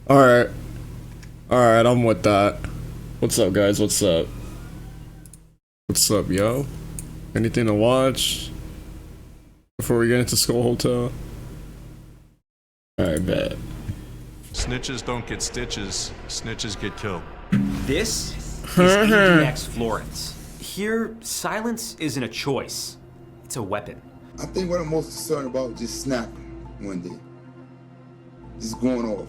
Alright. Alright, I'm with that. What's up, guys? What's up? What's up, yo? Anything to watch before we get into Skull Hotel? Alright, bet. Snitches don't get stitches, snitches get killed. This is ADX Florence. Here, silence isn't a choice, it's a weapon. I think what I'm most concerned about is just snapping one day. Just going off.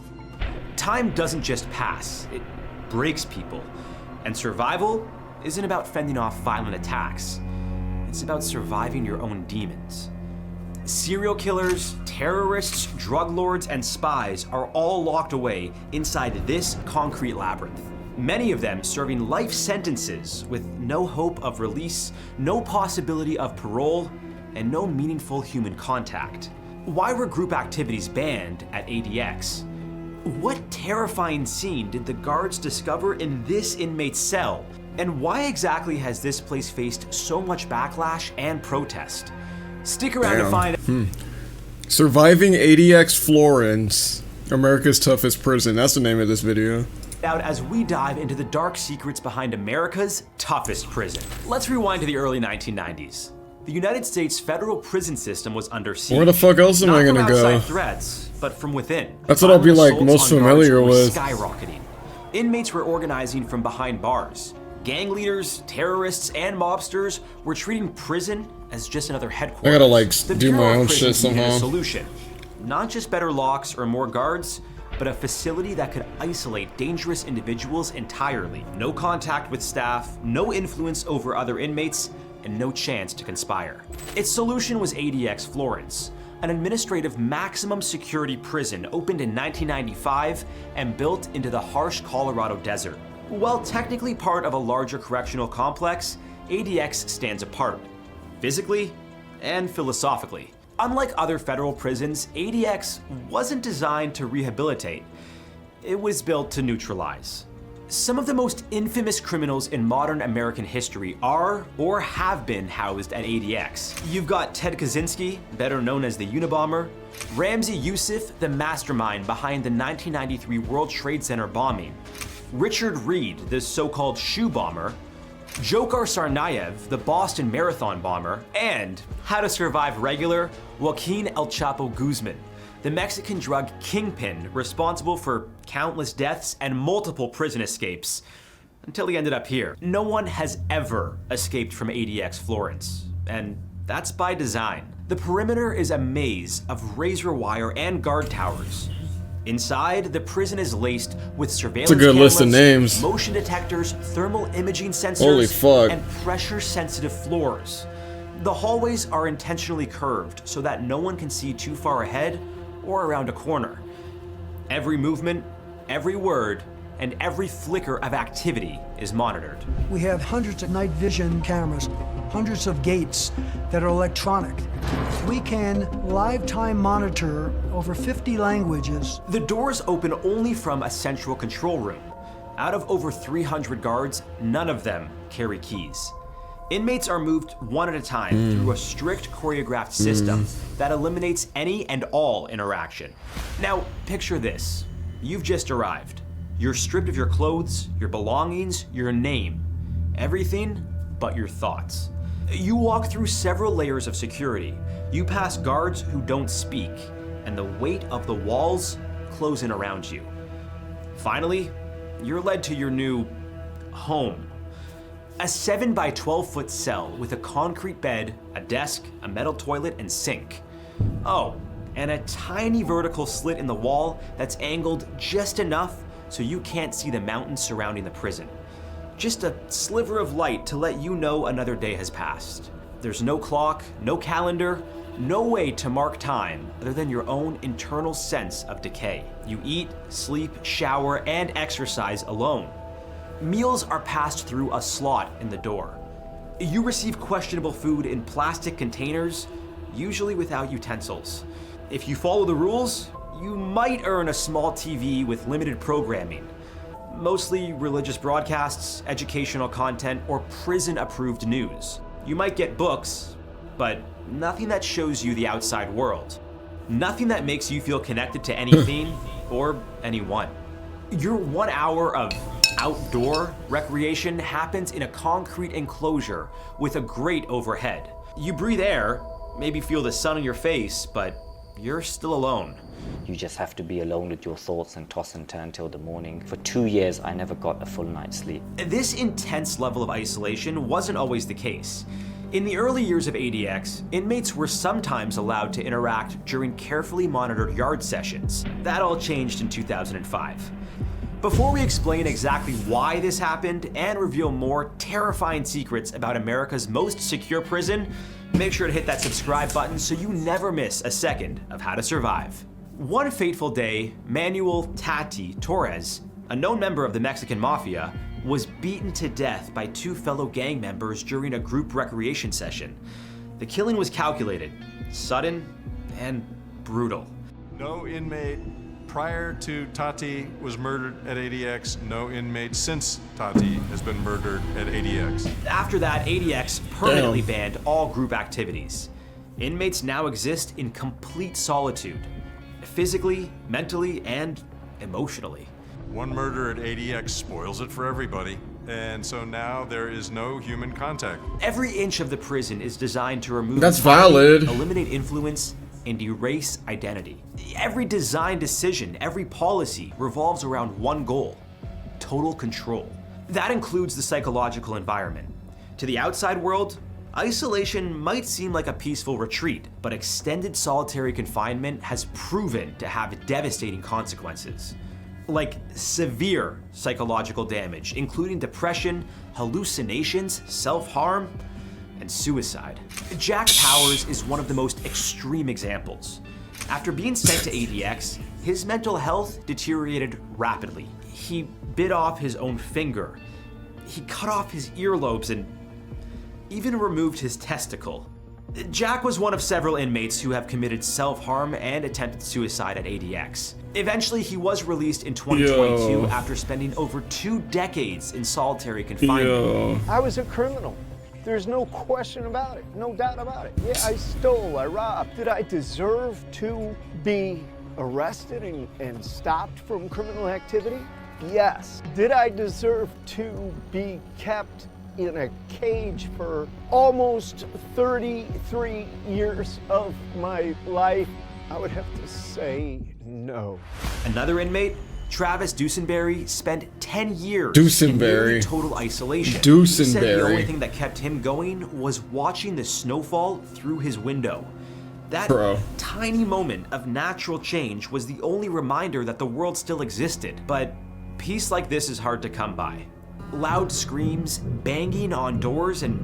Time doesn't just pass, it breaks people. And survival isn't about fending off violent attacks. It's about surviving your own demons. Serial killers, terrorists, drug lords, and spies are all locked away inside this concrete labyrinth. Many of them serving life sentences with no hope of release, no possibility of parole, and no meaningful human contact. Why were group activities banned at ADX? What terrifying scene did the guards discover in this inmate's cell? And why exactly has this place faced so much backlash and protest? Stick around to find Surviving ADX Florence, America's Toughest Prison. That's the name of this video. out as we dive into the dark secrets behind America's toughest prison. Let's rewind to the early 1990s. The United States federal prison system was under siege. Where the fuck else am Not I from gonna outside go? threats, but from within. That's what I'll be like Violent most assaults on familiar guards were with. skyrocketing. Inmates were organizing from behind bars. Gang leaders, terrorists, and mobsters were treating prison as just another headquarters. I gotta, like, The do my Bureau of own Prisons shit needed a somehow. solution. Not just better locks or more guards, but a facility that could isolate dangerous individuals entirely. No contact with staff, no influence over other inmates, and no chance to conspire. Its solution was ADX Florence, an administrative maximum security prison opened in 1995 and built into the harsh Colorado desert. While technically part of a larger correctional complex, ADX stands apart, physically and philosophically. Unlike other federal prisons, ADX wasn't designed to rehabilitate. It was built to neutralize. Some of the most infamous criminals in modern American history are or have been housed at ADX. You've got Ted Kaczynski, better known as the Unabomber, Ramzi Youssef, the mastermind behind the 1993 World Trade Center bombing, Richard Reed, the so-called shoe bomber, Dzhokhar Tsarnaev, the Boston Marathon bomber, and how to survive regular, Joaquin El Chapo Guzman, the Mexican drug kingpin responsible for countless deaths and multiple prison escapes, until he ended up here. No one has ever escaped from ADX Florence, and that's by design. The perimeter is a maze of razor wire and guard towers. Inside, the prison is laced with surveillance That's a good list of cameras, names. motion detectors, thermal imaging sensors, Holy fuck. and pressure-sensitive floors. The hallways are intentionally curved so that no one can see too far ahead or around a corner. Every movement, every word, and every flicker of activity is monitored. We have hundreds of night vision cameras, hundreds of gates that are electronic. We can live time monitor over 50 languages. The doors open only from a central control room. Out of over 300 guards, none of them carry keys. Inmates are moved one at a time through a strict choreographed system that eliminates any and all interaction. Now, picture this. You've just arrived. You're stripped of your clothes, your belongings, your name, everything but your thoughts. You walk through several layers of security. You pass guards who don't speak, and the weight of the walls close in around you. Finally, you're led to your new home. A 7 by 12 foot cell with a concrete bed, a desk, a metal toilet, and sink. Oh, and a tiny vertical slit in the wall that's angled just enough so you can't see the mountains surrounding the prison. Just a sliver of light to let you know another day has passed. There's no clock, no calendar, no way to mark time other than your own internal sense of decay. You eat, sleep, shower, and exercise alone. Meals are passed through a slot in the door. You receive questionable food in plastic containers, usually without utensils. If you follow the rules, you might earn a small TV with limited programming. Mostly religious broadcasts, educational content, or prison-approved news. You might get books, but nothing that shows you the outside world. Nothing that makes you feel connected to anything or anyone. Your 1 hour of outdoor recreation happens in a concrete enclosure with a grate overhead. You breathe air, maybe feel the sun on your face, but you're still alone. You just have to be alone with your thoughts and toss and turn till the morning. For 2 years, I never got a full night's sleep. This intense level of isolation wasn't always the case. In the early years of ADX, inmates were sometimes allowed to interact during carefully monitored yard sessions. That all changed in 2005. Before we explain exactly why this happened and reveal more terrifying secrets about America's most secure prison, make sure to hit that subscribe button so you never miss a second of How to Survive. One fateful day, Manuel Tati Torres, a known member of the Mexican Mafia, was beaten to death by 2 fellow gang members during a group recreation session. The killing was calculated, sudden, and brutal. No inmate prior to Tati was murdered at ADX. No inmate since Tati has been murdered at ADX. After that, ADX permanently banned all group activities. Inmates now exist in complete solitude, physically, mentally, and emotionally. One murder at ADX spoils it for everybody, and so now there is no human contact. Every inch of the prison is designed to remove That's authority, valid. eliminate influence, and erase identity. Every design decision, every policy revolves around one goal: total control. That includes the psychological environment. To the outside world, isolation might seem like a peaceful retreat, but extended solitary confinement has proven to have devastating consequences. Like severe psychological damage, including depression, hallucinations, self-harm, and suicide. Jack Powers is one of the most extreme examples. After being sent to ADX, his mental health deteriorated rapidly. He bit off his own finger. He cut off his earlobes and even removed his testicle. Jack was one of several inmates who have committed self-harm and attempted suicide at ADX. Eventually, he was released in 2022 after spending over 2 decades in solitary confinement. I was a criminal. There's no question about it, no doubt about it. Yeah, I stole, I robbed. Did I deserve to be arrested and stopped from criminal activity? Yes. Did I deserve to be kept in a cage for almost 33 years of my life? I would have to say no. Another inmate, Travis Dusenberry, spent 10 years in nearly total isolation. He said the only thing that kept him going was watching the snowfall through his window. That tiny moment of natural change was the only reminder that the world still existed. But peace like this is hard to come by. Loud screams, banging on doors, and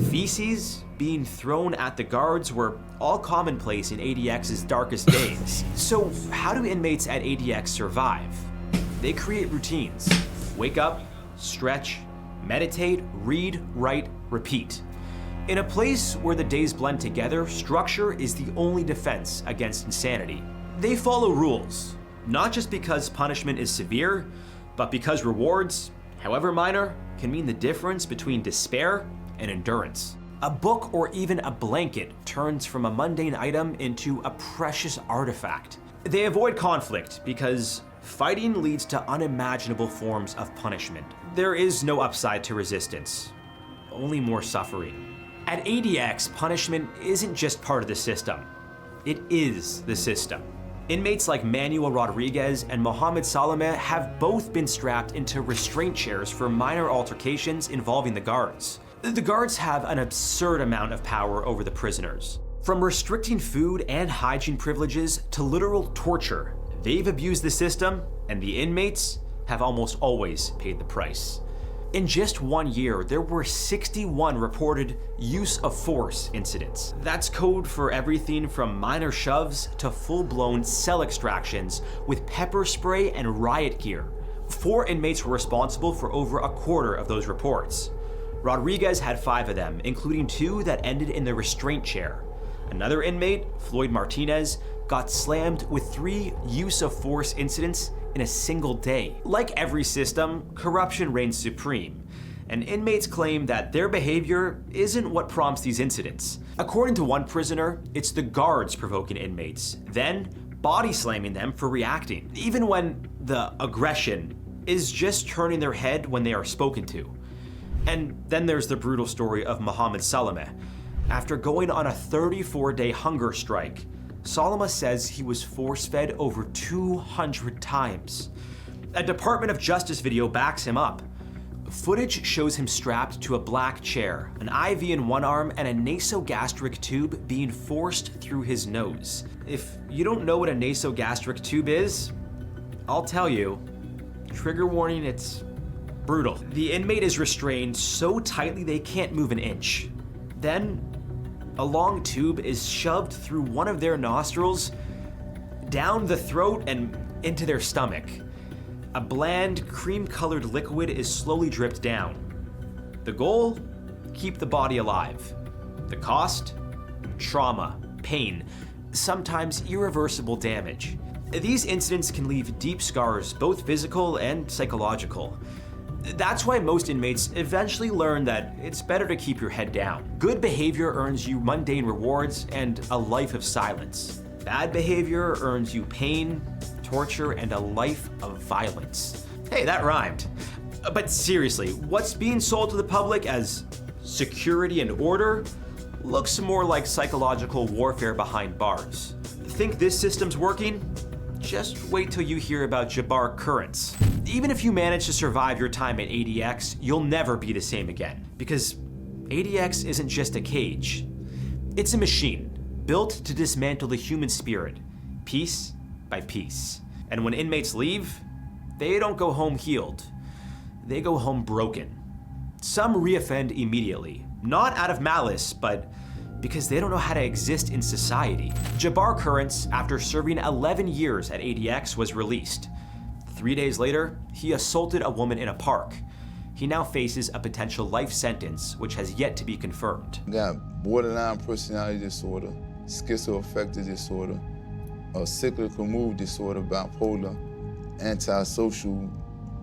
feces being thrown at the guards were all commonplace in ADX's darkest days. So how do inmates at ADX survive? They create routines. Wake up, stretch, meditate, read, write, repeat. In a place where the days blend together, structure is the only defense against insanity. They follow rules, not just because punishment is severe, but because rewards, however minor, can mean the difference between despair and endurance. A book or even a blanket turns from a mundane item into a precious artifact. They avoid conflict because fighting leads to unimaginable forms of punishment. There is no upside to resistance, only more suffering. At ADX, punishment isn't just part of the system, it is the system. Inmates like Manuel Rodriguez and Mohamed Salameh have both been strapped into restraint chairs for minor altercations involving the guards. The guards have an absurd amount of power over the prisoners. From restricting food and hygiene privileges to literal torture, they've abused the system, and the inmates have almost always paid the price. In just 1 year, there were 61 reported use of force incidents. That's code for everything from minor shoves to full-blown cell extractions with pepper spray and riot gear. 4 inmates were responsible for over a quarter of those reports. Rodriguez had 5 of them, including 2 that ended in the restraint chair. Another inmate, Floyd Martinez, got slammed with 3 use of force incidents in a single day. Like every system, corruption reigns supreme, and inmates claim that their behavior isn't what prompts these incidents. According to one prisoner, it's the guards provoking inmates, then body slamming them for reacting, even when the aggression is just turning their head when they are spoken to. And then there's the brutal story of Mohammed Salameh. After going on a 34-day hunger strike, Salameh says he was force-fed over 200 times. A Department of Justice video backs him up. Footage shows him strapped to a black chair, an IV in one arm, and a nasogastric tube being forced through his nose. If you don't know what a nasogastric tube is, I'll tell you. Trigger warning, it's brutal. The inmate is restrained so tightly they can't move an inch. Then, a long tube is shoved through one of their nostrils, down the throat, and into their stomach. A bland, cream-colored liquid is slowly dripped down. The goal? Keep the body alive. The cost? Trauma, pain, sometimes irreversible damage. These incidents can leave deep scars, both physical and psychological. That's why most inmates eventually learn that it's better to keep your head down. Good behavior earns you mundane rewards and a life of silence. Bad behavior earns you pain, torture, and a life of violence. Hey, that rhymed. But seriously, what's being sold to the public as security and order looks more like psychological warfare behind bars. Think this system's working? Just wait till you hear about Jabbar Currents. Even if you manage to survive your time at ADX, you'll never be the same again. Because ADX isn't just a cage. It's a machine, built to dismantle the human spirit, piece by piece. And when inmates leave, they don't go home healed. They go home broken. Some reoffend immediately, not out of malice, but because they don't know how to exist in society. Jabbar Currents, after serving 11 years at ADX, was released. 3 days later, he assaulted a woman in a park. He now faces a potential life sentence, which has yet to be confirmed. Got borderline personality disorder, schizoaffective disorder, a cyclical mood disorder, bipolar, antisocial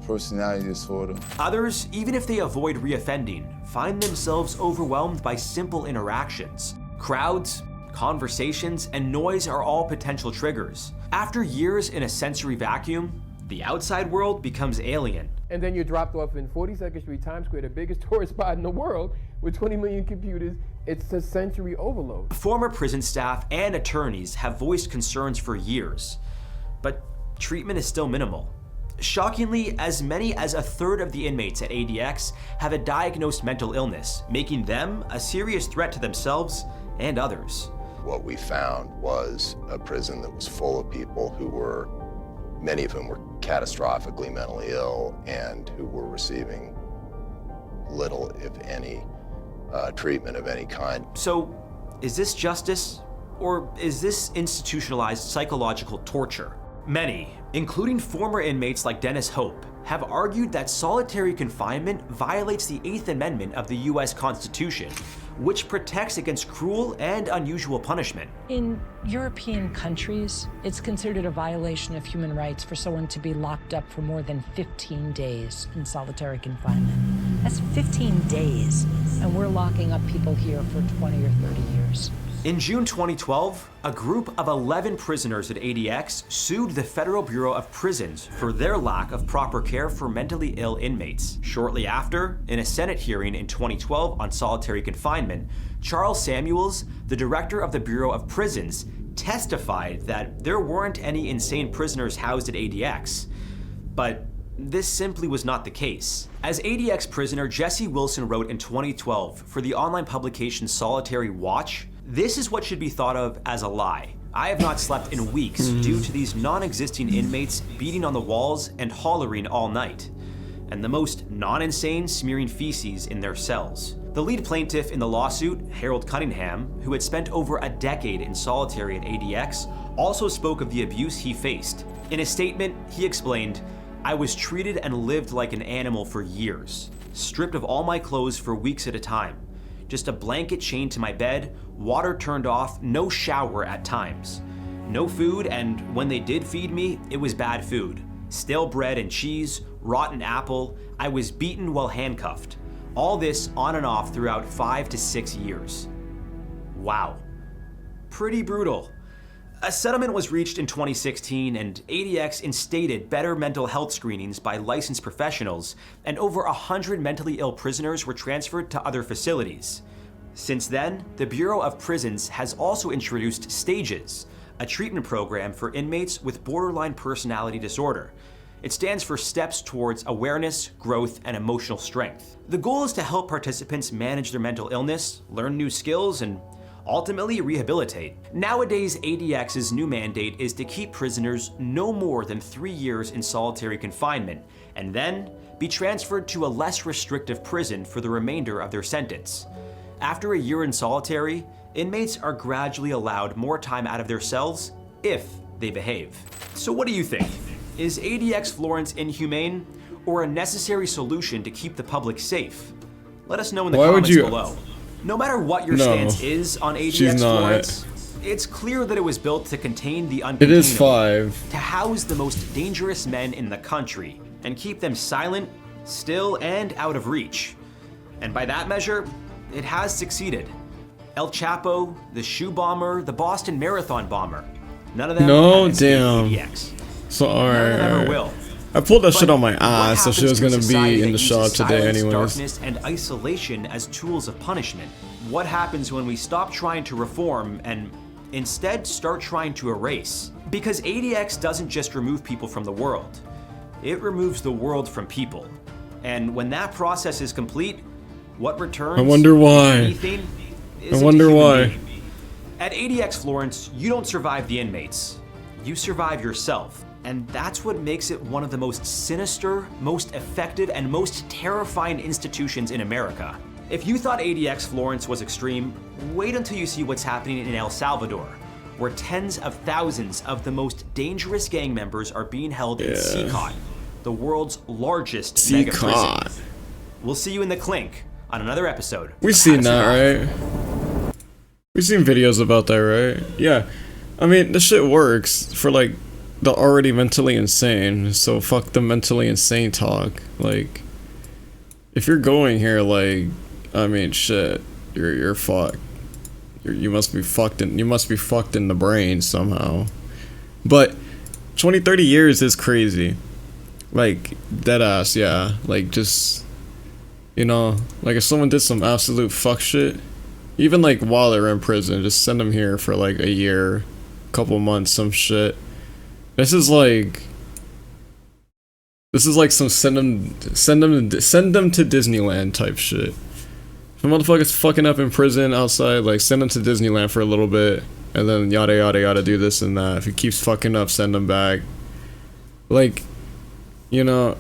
personality disorder. Others, even if they avoid reoffending, find themselves overwhelmed by simple interactions. Crowds, conversations, and noise are all potential triggers. After years in a sensory vacuum, the outside world becomes alien. And then you're dropped off in 42nd Street, Times Square, the biggest tourist spot in the world, with 20 million computers. It's a sensory overload. Former prison staff and attorneys have voiced concerns for years, but treatment is still minimal. Shockingly, as many as a third of the inmates at ADX have a diagnosed mental illness, making them a serious threat to themselves and others. What we found was a prison that was full of people who were, many of whom were catastrophically mentally ill and who were receiving little, if any, treatment of any kind. So, is this justice, or is this institutionalized psychological torture? Many, including former inmates like Dennis Hope, have argued that solitary confinement violates the 8th Amendment of the US Constitution, which protects against cruel and unusual punishment. In European countries, it's considered a violation of human rights for someone to be locked up for more than 15 days in solitary confinement. That's 15 days, and we're locking up people here for 20 or 30 years. In June 2012, a group of 11 prisoners at ADX sued the Federal Bureau of Prisons for their lack of proper care for mentally ill inmates. Shortly after, in a Senate hearing in 2012 on solitary confinement, Charles Samuels, the director of the Bureau of Prisons, testified that there weren't any insane prisoners housed at ADX. But this simply was not the case. As ADX prisoner Jesse Wilson wrote in 2012 for the online publication Solitary Watch, this is what should be thought of as a lie. I have not slept in weeks due to these non-existing inmates beating on the walls and hollering all night, and the most non-insane smearing feces in their cells. The lead plaintiff in the lawsuit, Harold Cunningham, who had spent over a decade in solitary at ADX, also spoke of the abuse he faced. In a statement, he explained, "I was treated and lived like an animal for years, stripped of all my clothes for weeks at a time. Just a blanket chained to my bed, water turned off, no shower at times. No food, and when they did feed me, it was bad food. Stale bread and cheese, rotten apple, I was beaten while handcuffed. All this on and off throughout 5 to 6 years. Wow. Pretty brutal. A settlement was reached in 2016, and ADX instated better mental health screenings by licensed professionals, and over 100 mentally ill prisoners were transferred to other facilities. Since then, the Bureau of Prisons has also introduced STAGES, a treatment program for inmates with borderline personality disorder. It stands for Steps Towards Awareness, Growth, and Emotional Strength. The goal is to help participants manage their mental illness, learn new skills, and ultimately rehabilitate. Nowadays, ADX's new mandate is to keep prisoners no more than 3 years in solitary confinement, and then be transferred to a less restrictive prison for the remainder of their sentence. After a year in solitary, inmates are gradually allowed more time out of their cells if they behave. So what do you think? Is ADX Florence inhumane, or a necessary solution to keep the public safe? Let us know in the comments below. No matter what your stance is on ADX Florence, it's clear that it was built to contain the uncontainable. It is 5. To house the most dangerous men in the country, and keep them silent, still, and out of reach. And by that measure, it has succeeded. El Chapo, the shoe bomber, the Boston Marathon bomber. None of them have escaped ADX. So, alright. I pulled that shit on my ass, so she was gonna be in the shop today anyways. Darkness and isolation as tools of punishment. What happens when we stop trying to reform and instead start trying to erase? Because ADX doesn't just remove people from the world. It removes the world from people. And when that process is complete, what returns? I wonder why. I wonder why. At ADX Florence, you don't survive the inmates. You survive yourself. And that's what makes it one of the most sinister, most effective, and most terrifying institutions in America. If you thought ADX Florence was extreme, wait until you see what's happening in El Salvador, where tens of thousands of the most dangerous gang members are being held in CCOT, the world's largest mega prison. We'll see you in the Clink on another episode. We've seen that, right? We've seen videos about that, right? Yeah. I mean, this shit works for, like, the already mentally insane, so fuck the mentally insane talk. Like, if you're going here, like, I mean, shit, you're fucked. You must be fucked in the brain somehow. But 20-30 years is crazy. Like, dead ass, yeah. Like, just, you know, like if someone did some absolute fuck shit, even like while they're in prison, just send them here for like a year, couple months, some shit. This is like some send them to Disneyland type shit. If a motherfucker's fucking up in prison outside, like send him to Disneyland for a little bit, and then yada yada yada, do this and that. If he keeps fucking up, send him back. Like, you know,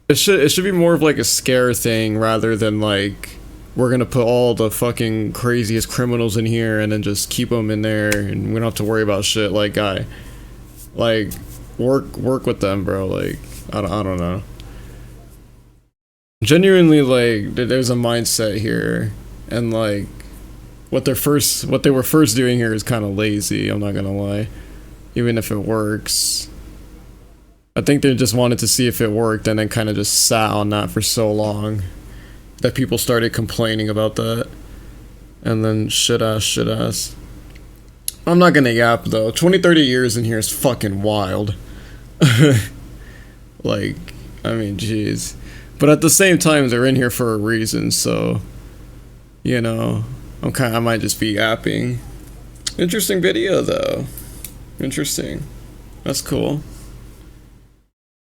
it should be more of like a scare thing rather than like we're gonna put all the fucking craziest criminals in here and then just keep them in there and we don't have to worry about shit. Like, guy. Like, work with them, bro. Like, I don't know. Genuinely, like, there's a mindset here, and like, what they were first doing here is kind of lazy. I'm not gonna lie, even if it works. I think they just wanted to see if it worked, and then kind of just sat on that for so long that people started complaining about that, and then shit ass. I'm not gonna yap though. 20-30 years in here is fucking wild. Like, I mean, jeez. But at the same time, they're in here for a reason, so, you know, I might just be yapping. Interesting video though. Interesting. That's cool.